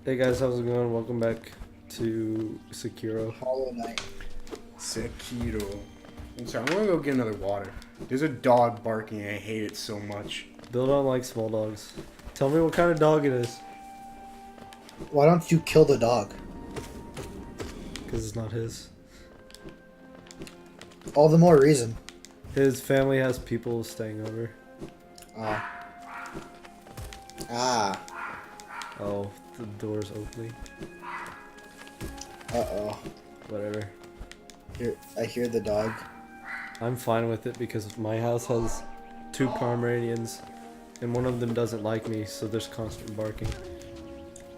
Hey guys, how's it going? Welcome back to Sekiro. Hollow Knight. Sekiro. I'm sorry, I'm gonna go get another water. There's a dog barking and I hate it so much. Bill don't like small dogs. Tell me what kind of dog it is. Why don't you kill the dog? Because it's not his. All the more reason. His family has people staying over. Ah. Oh, the door's opening. Uh-oh. Whatever. I hear the dog. I'm fine with it because my house has 2 Pomeranians and one of them doesn't like me, so there's constant barking.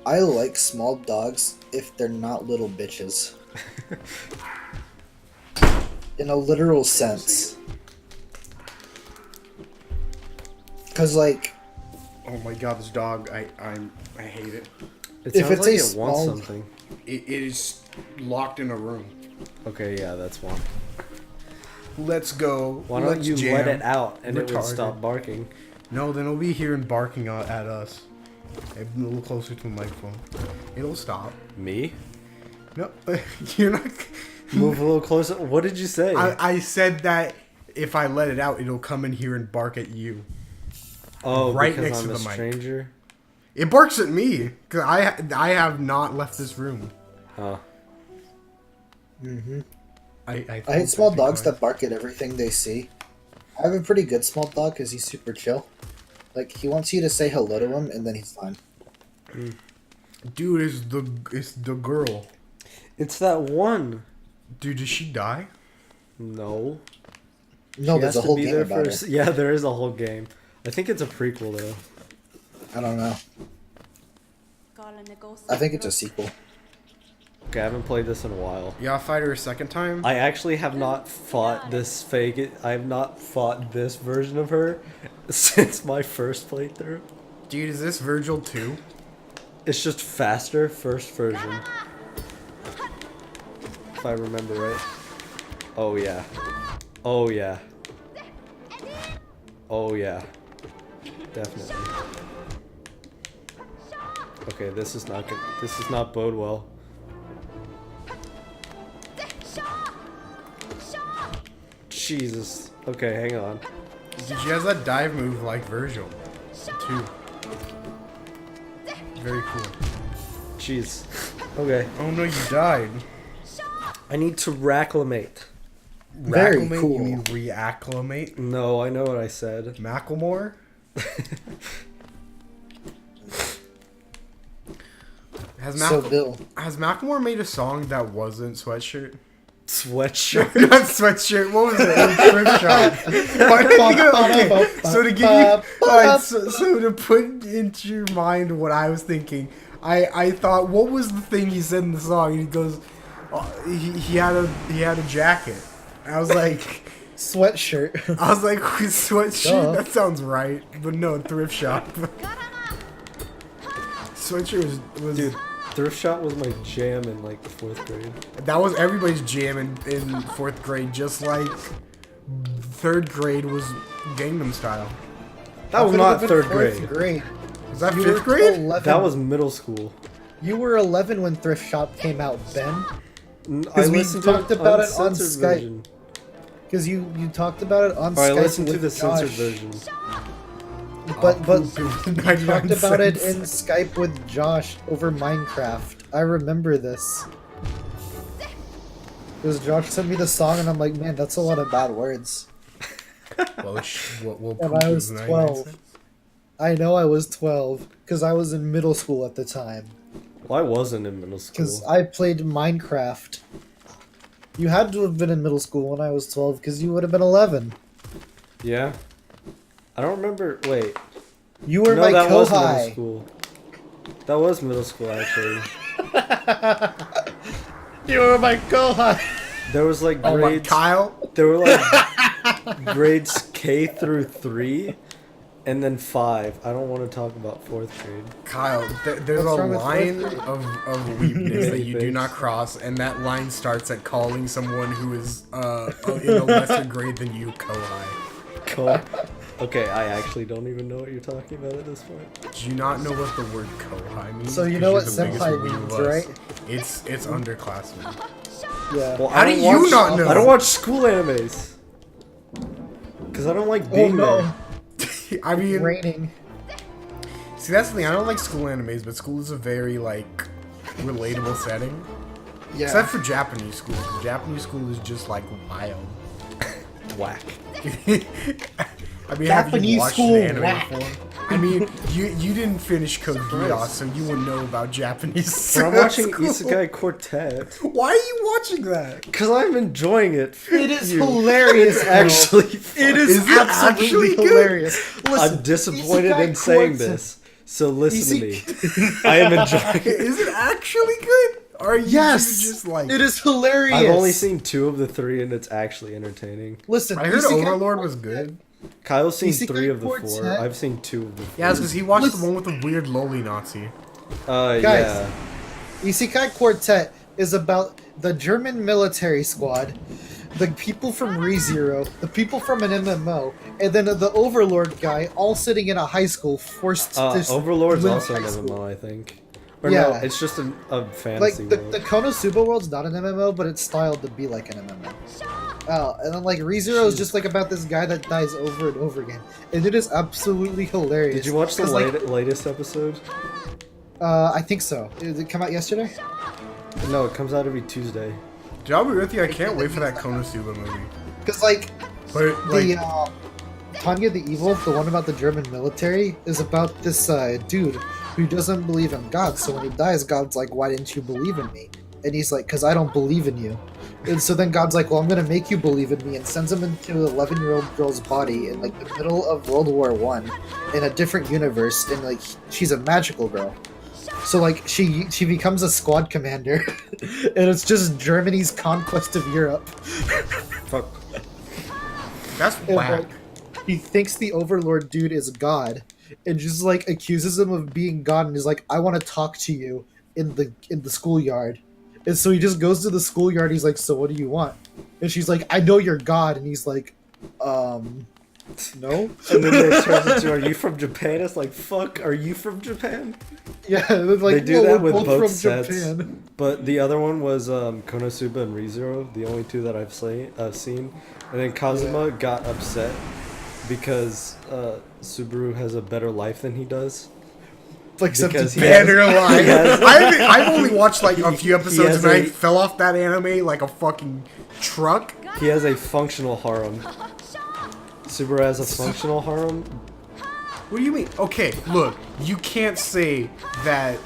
I like small dogs if they're not little bitches. In a literal sense. Cause like... Oh my god, this dog, I hate it. It If sounds it's like a it small- wants something. It is locked in a room. Okay, yeah, that's one. Let's go. Why don't Let's you jam. let it out and it would Retarded. stop barking? No, then it'll be here and barking at us. A little closer to the microphone. It'll stop. Me? No, you're not. Move a little closer. What did you say? I said that if I let it out, it'll come in here and bark at you. Oh, right because next I'm to a the mic. stranger? It barks at me because I have not left this room. Oh. Mm-hmm. I I hate small dogs that bark at everything they see. I have a pretty good small dog because he's super chill. Like, he wants you to say hello to him, and then he's fine. Dude, it's the girl. It's that one. Dude, did she die? No. No, She there's has a to whole be game there about first. it. Yeah, there is a whole game. I think it's a prequel, though. I don't know. I think it's a sequel. Okay, I haven't played this in a while. Yeah, I'll fight her a second time. I actually have not fought this fake... I have not fought this version of her since my first playthrough. Dude, is this Virgil 2? It's just faster, first version. If I remember right. Oh, yeah. Oh, yeah. Oh, yeah. Definitely. Okay, this is not good. This is not bode well. Jesus. Okay, hang on. Dude, she has that dive move like Virgil 2. Very cool. Jeez. Okay. Oh no, you died. I need to racclimate. Very Racclimate? cool. You mean reacclimate? No, I know what I said. Macklemore? Has So, Bill, Macklemore made a song that wasn't Sweatshirt? Sweatshirt. Not Sweatshirt, what was it? It was Thrift Shop. Why did I think of- okay, so to give you... Alright, so to put into your mind what I was thinking, I thought, what was the thing he said in the song? And he goes, he had a jacket. I was like... sweatshirt. I was like, sweatshirt? Duh. That sounds right. But no, thrift shop. Sweatshirt was... Dude, Thrift Shop was my jam in like the 4th grade. That was everybody's jam in 4th grade, just like 3rd grade was Gangnam Style. That was not 3rd grade. grade. Was that You 5th were grade? 11. That was middle school. You were 11 when Thrift Shop came out, Ben. I we listened to talked about it on uncensored Skype. version. Because you talked about it on Or I Skype listened to with the censored Josh. version. But You you talked about it in Skype with Josh over Minecraft. I remember this. Because Josh sent me the song and I'm like, man, that's a lot of bad words. Well, And I was 12. I know I was 12 because I was in middle school at the time. Well, I wasn't in middle Because school. I played Minecraft. You had to have been in middle school when I was 12 because you would have been 11. Yeah. I don't remember. Wait. You were No, my that was middle kohai. school. That was middle school, actually. You were my kohai. There was like Oh my, grades. Kyle? There were like grades K through 3, and then 5. I don't want to talk about 4th grade. Kyle, there's What's a wrong with line 4th grade? of weebness that you do Thanks. not cross, and that line starts at calling someone who is in a lesser grade than you kohai. Cool. Okay, I actually don't even know what you're talking about at this point. Do you not know what the word kohai means? So you know what 'Cause you're the biggest senpai weeb means, of us. right? It's underclassmen. Yeah. Well, How I do don't you watch- not know? I don't watch school animes. Because I don't like being there. I mean, Raining. see, that's the thing. I don't like school animes, but school is a very like relatable setting. Yeah. Except for Japanese school. 'Cause Japanese school is just like wild. Whack. I mean, have you Japanese watched school, an anime whack. before? I mean, you didn't finish Code Geass, so you wouldn't know about Japanese. But I'm watching school. Isekai Quartet. Why are you watching that? Because I'm enjoying it. It is You. hilarious. It's actually It Is is it absolutely actually good? hilarious. I'm Listen, disappointed Isekai in saying Quartet- this. So listen to me. Ise- I am enjoying it. Is it actually good? Or are you Yes, just like? it is hilarious. I've only seen 2 of the 3 and it's actually entertaining. Listen, I heard Isekai Overlord was Quartet- good. Kyle's seen Isekai 3 of the 4. Quartet? I've seen 2 of the 4. Yeah, it's because he watched Listen- the one with the weird loli Nazi. Guys. Yeah. Isekai Quartet is about the German military squad, the people from ReZero, the people from an MMO, and then the Overlord guy all sitting in a high school forced to Overlord's live also an high school. MMO, I think. Or no, Yeah. it's just a Like fantasy the world. Konosuba world's not an MMO, but it's styled to be like an MMO. And then like ReZero is just like about this guy that dies over and over again, and it is absolutely hilarious. Did you watch the 'Cause, like, latest episode? I think so. Did it come out yesterday? No, it comes out every Tuesday. Dude, I'll be with you. I can't wait for that Konosuba movie. Because like But like, the Tanya the Evil, the one about the German military, is about this dude who doesn't believe in God. So when he dies, God's like, "Why didn't you believe in me?" And he's like, "Cause I don't believe in you." And so then God's like, "Well, I'm gonna make you believe in me," and sends him into an 11-year-old girl's body in like the middle of World War One, in a different universe, and like she's a magical girl. So like she becomes a squad commander, and it's just Germany's conquest of Europe. Fuck. that's And, whack. like, he thinks the Overlord dude is God, and just like accuses him of being God, and is like, "I want to talk to you in the schoolyard." And so he just goes to the schoolyard. He's like, "So what do you want?" And she's like, "I know you're God." And he's like, no. And then it turns into, "Are you from Japan?" It's like, fuck, are you from Japan? Yeah, and then, like, They do "Well, that we're with both both from sets. Japan." But the other one was Konosuba and ReZero, the only 2 that I've seen. And then Kazuma got upset because Subaru has a better life than he does. Like, except Because he he has- Better life. has- I've only watched like a few He episodes has and I a- fell off that anime like a fucking truck. He has a functional harem. Subaru has a functional harem. What do you mean? Okay, look, you can't say that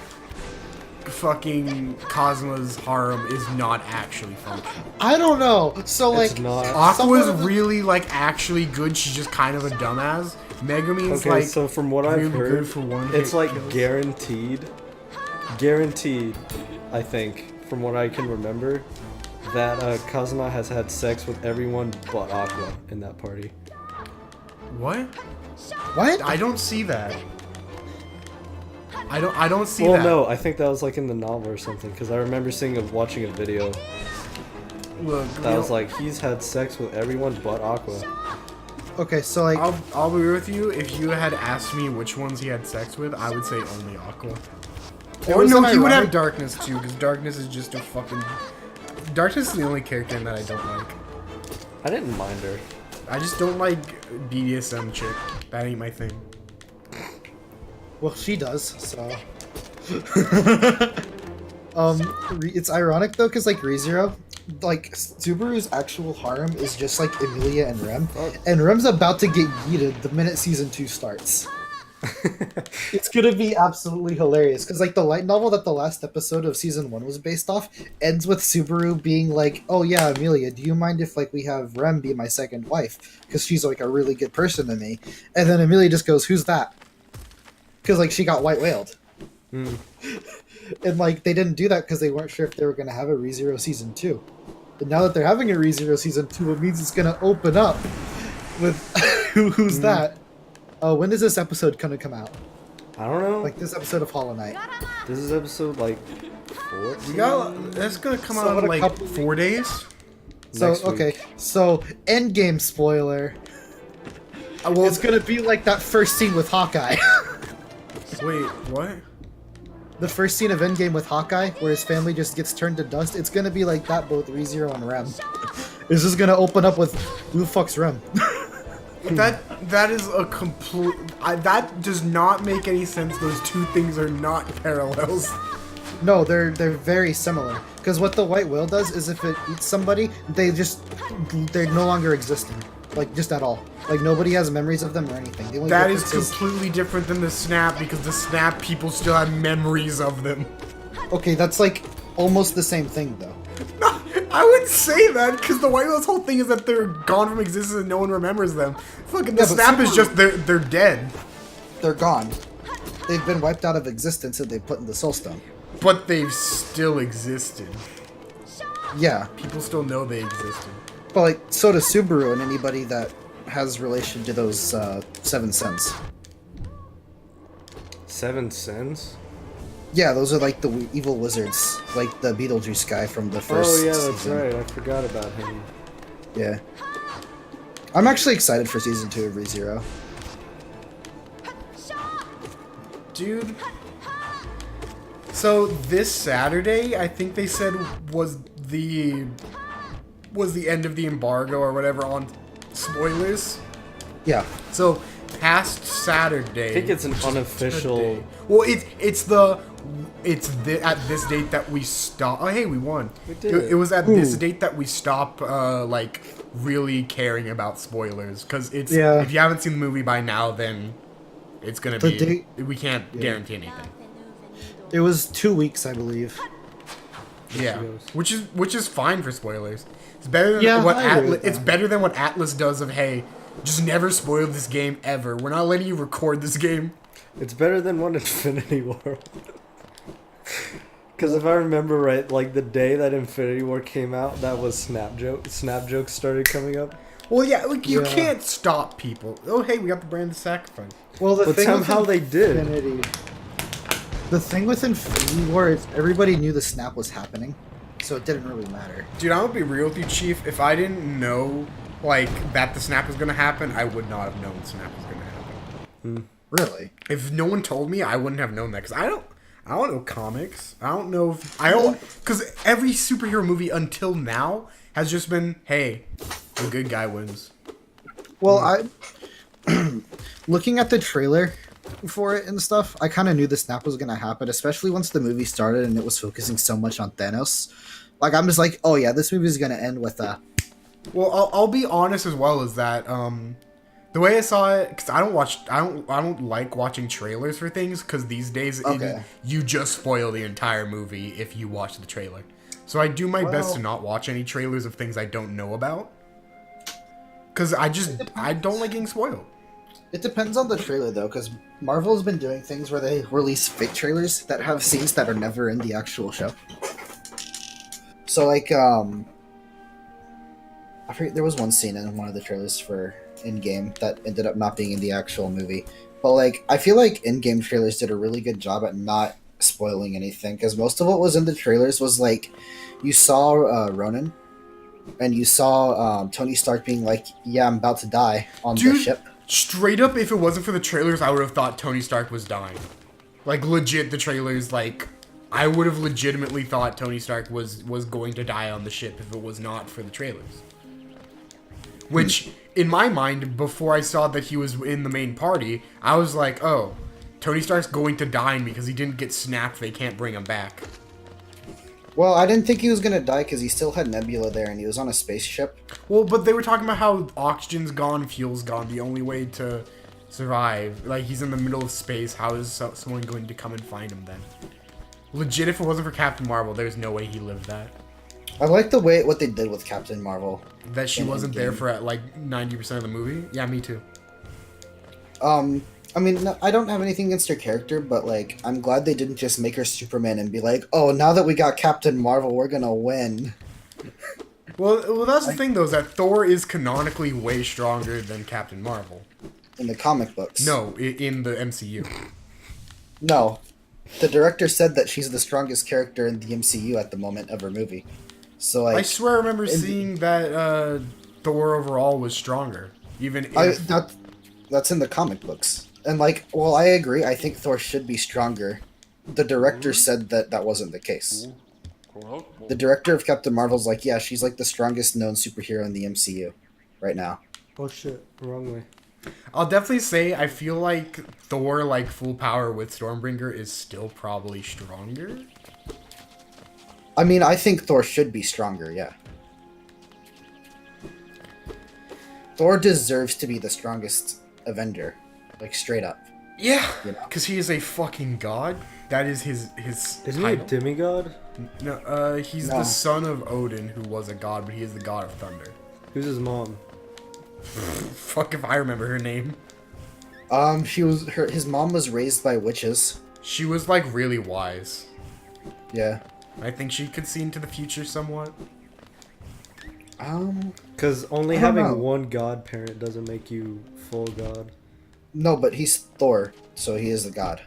fucking Kazuma's harem is not actually functional. I don't know. So like, It's not. Aqua's someone- really like actually good. She's just kind of a dumbass. Megami is Okay, like so from what I've really heard, good for one. it's hit like kills. guaranteed, I think, from what I can remember, that Kazuma has had sex with everyone but Aqua in that party. What? what? I don't see that. I don't see Well, that. no, I think that was like in the novel or something, because I remember watching a video Look, that was like, he's had sex with everyone but Aqua. Okay, so like, I'll be with you. If you had asked me which ones he had sex with, I would say only Aqua. Or wasn't no, he would have ironic- Darkness too, because Darkness is just a fucking. Darkness is the only character that I don't like. I didn't mind her. I just don't like BDSM chick. That ain't my thing. well, she does. So, it's ironic though, because like ReZero, like Subaru's actual harem is just like Emilia and Rem, and Rem's about to get yeeted the minute season 2 starts. It's gonna be absolutely hilarious because like the light novel that the last episode of season 1 was based off ends with Subaru being like, "Oh yeah, Amelia, do you mind if like we have Rem be my second wife? Because she's like a really good person to me." And then Amelia just goes, "Who's that?" Because like she got white whaled. Hmm. And like they didn't do that because they weren't sure if they were gonna have a ReZero season 2. And now that they're having a ReZero season 2, it means it's gonna open up with who's that? When is this episode gonna come out? I don't know. Like this episode of Hollow Knight. This is episode like 4. We got. That's gonna come So out what in a like couple 4 days. So Next week. okay, so endgame spoiler. Well, It's gonna be like that first scene with Hawkeye. wait, what? The first scene of Endgame with Hawkeye, where his family just gets turned to dust. It's gonna be like that, both ReZero and Rem. It's just gonna open up with who the fuck's Rem? That is a complete. That does not make any sense. Those two things are not parallels. No, they're very similar. Because what the white whale does is if it eats somebody, they're no longer existing. Like, just at all. Like, nobody has memories of them or anything. The only That is difference completely different than the snap, because the snap people still have memories of them. Okay, that's like almost the same thing though. I would say that because the white whale's whole thing is that they're gone from existence and no one remembers them. Fucking the Yeah, but snap is Subaru- just they're dead, They're gone. They've been wiped out of existence and they put in the soul stone. but they've still existed. Yeah, People still know they existed. but like so does Subaru and anybody that has relation to those 7 cents. 7 cents? Yeah, those are like the evil wizards, like the Beetlejuice guy from the first. Oh yeah, that's season. right. I forgot about him. Yeah. I'm actually excited for season 2 of ReZero. Dude. So this Saturday, I think they said was the end of the embargo or whatever on spoilers. Yeah. So past Saturday. I think it's an unofficial. Well, at this date that we stop. Oh, hey, we won. We did It was at this Ooh. date that we stop, like really caring about spoilers, because it's Yeah. if you haven't seen the movie by now, then it's gonna The be. date- We can't guarantee anything. It was 2 weeks, I believe. Yeah, goes. which is fine for spoilers. It's better than Yeah, what I agree Atlas. with It's that. better than what Atlas does of hey, just never spoil this game ever. We're not letting you record this game. It's better than one Infinity War. Because if I remember right, like the day that Infinity War came out, that was Snap jokes started coming up. Well, yeah, like you Yeah. can't stop people. Oh, hey, we got the brand of sacrifice. Well, the But thing with somehow they did. The thing with Infinity War is everybody knew the snap was happening, so it didn't really matter. Dude, I'm gonna be real with you, Chief. If I didn't know like that the snap was gonna happen, I would not have known the snap was gonna happen. Really? If no one told me, I wouldn't have known that because I don't know comics. I don't know if I don't because every superhero movie until now has just been hey, the good guy wins. Well, looking at the trailer for it and stuff, I kind of knew the snap was gonna happen, especially once the movie started and it was focusing so much on Thanos. Like, I'm just like, oh yeah, this movie is gonna end with a. Well, I'll be honest as well as that. The way I saw it, because I don't like watching trailers for things, because these days Okay. you just spoil the entire movie if you watch the trailer. So I do my best Well- to not watch any trailers of things I don't know about, because I don't like getting spoiled. It depends on the trailer though, because Marvel has been doing things where they release fake trailers that have scenes that are never in the actual show. So like, I forget, there was one scene in one of the trailers for In-Game that ended up not being in the actual movie. But like, I feel like In-Game trailers did a really good job at not spoiling anything, because most of what was in the trailers was like, you saw Ronan, and you saw Tony Stark being like, "Yeah, I'm about to die" on the Dude, ship. straight up, if it wasn't for the trailers, I would have thought Tony Stark was dying. Like legit, the trailers, like I would have legitimately thought Tony Stark was going to die on the ship if it was not for the trailers. Which, in my mind, before I saw that he was in the main party, I was like, oh, Tony Stark's going to die because he didn't get snapped, they can't bring him back. Well, I didn't think he was gonna die because he still had Nebula there and he was on a spaceship. Well, but they were talking about how oxygen's gone, fuel's gone, the only way to survive. Like, he's in the middle of space, how is someone going to come and find him then? Legit, if it wasn't for Captain Marvel, there's no way he lived that. I like the way what they did with Captain Marvel. That she In wasn't there Endgame. for like 90% of the movie? Yeah, me too. I mean, no, I don't have anything against her character, but like, I'm glad they didn't just make her Superman and be like, "Oh, now that we got Captain Marvel, we're gonna win." Well, that's the thing though, is that Thor is canonically way stronger than Captain Marvel. In the comic books. No, in the MCU. No. The director said that she's the strongest character in the MCU at the moment of her movie. So like, I swear I remember seeing that Thor overall was stronger. Even if... That's in the comic books. And like, well, I agree. I think Thor should be stronger. The director said that wasn't the case. The director of Captain Marvel's like, yeah, she's like the strongest known superhero in the MCU right now. Oh shit, wrong way. I'll definitely say I feel like Thor, like full power with Stormbringer, is still probably stronger. I mean, I think Thor should be stronger, yeah. Thor deserves to be the strongest Avenger, like straight up. Yeah, You know? because he is a fucking god. That is his Isn't he a title. demigod? No, he's No. the son of Odin, who was a god, but he is the god of thunder. Who's his mom? Fuck if I remember her name. His mom was raised by witches. She was like really wise. Yeah. I think she could see into the future somewhat. Because only I don't having know. one godparent doesn't make you full god. No, but he's Thor, so he is the god.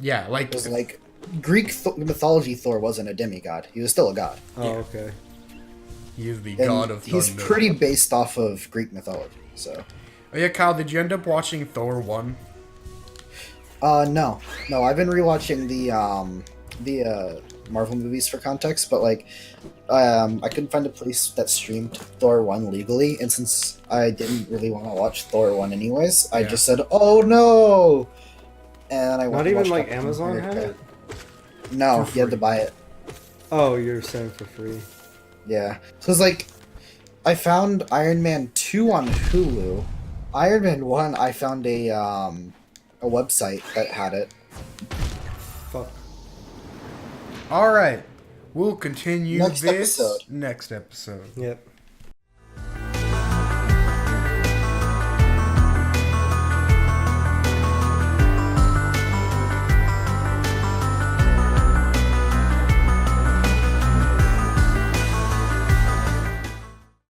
Yeah, like It was like Greek mythology. Thor wasn't a demigod; he was still a god. Oh, Yeah. okay. he is the And god of thunder. he's pretty based off of Greek mythology. So, Oh yeah, Kyle, did you end up watching Thor 1? no, I've been rewatching the Marvel movies for context, but like, I couldn't find a place that streamed Thor 1 legally, and since I didn't really want to watch Thor 1 anyways, I Yeah. just said, "Oh no!" And I Not even watched like Captain Amazon had America. it? No, For you had to free. buy it. Oh, you're saying for free. Yeah. So it's like, I found Iron Man 2 on Hulu. Iron Man 1, I found a website that had it. Fuck. Alright. We'll continue Next this episode. next episode. Yep.